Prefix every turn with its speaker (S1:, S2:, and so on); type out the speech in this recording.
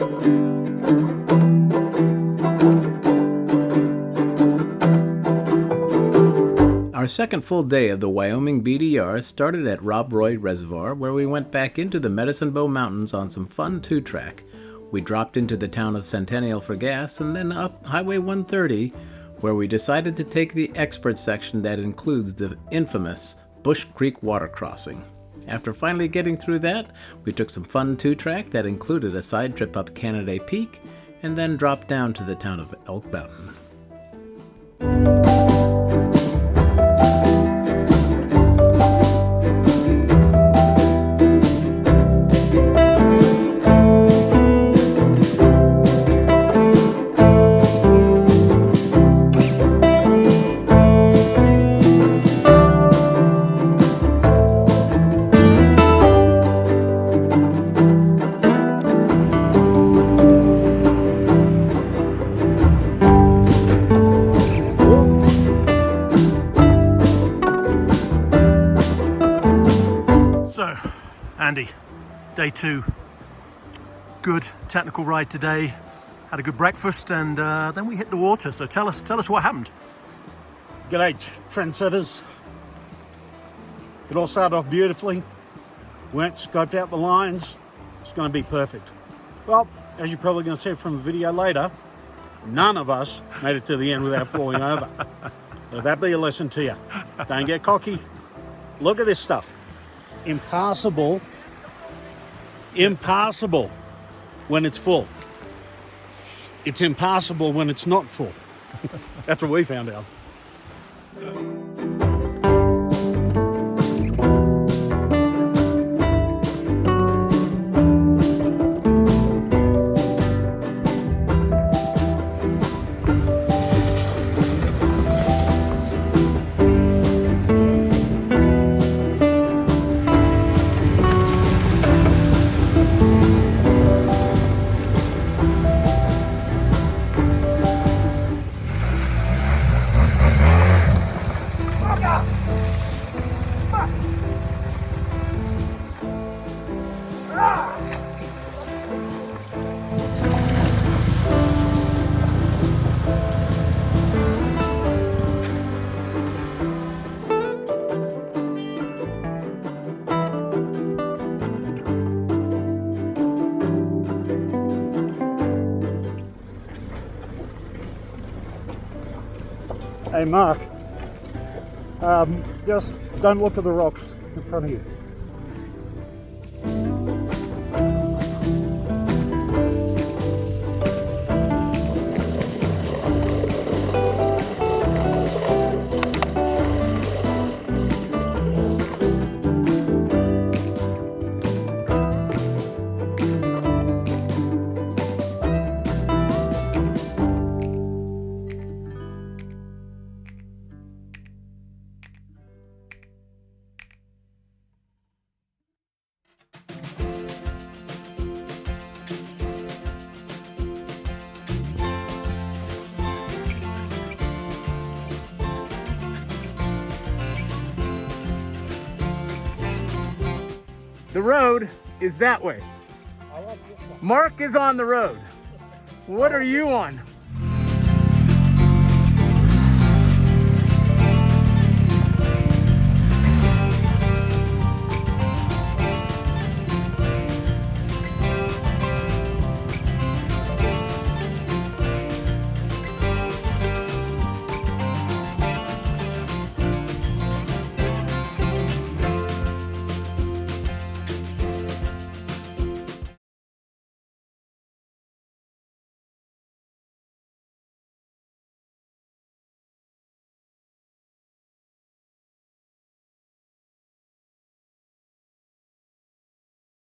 S1: Our second full day of the Wyoming BDR started at Robb Reservoir, where we went back into the Medicine Bow Mountains on some fun two-track. We dropped into the town of Centennial for gas and then up Highway 130, where we decided to take the expert section that includes the infamous Bush Creek water crossing. After finally getting through that, we took some fun two-track that included a side trip up Kennaday Peak and then dropped down to the town of Elk Mountain.
S2: Andy, day 2, good technical ride today, had a good breakfast, and then we hit the water. So tell us what happened.
S3: G'day trendsetters. It all started off beautifully, went, scoped out the lines, it's going to be perfect. Well, as you're probably going to see from the video later, none of us made it to the end without falling over. So that'd be a lesson to you. Don't get cocky. Look at this stuff. Impassable when it's full. It's impassable when it's not full. That's what we found out. Hey Mark, just don't look at the rocks in front of you.
S1: The road is that way. Mark is on the road. What are you on?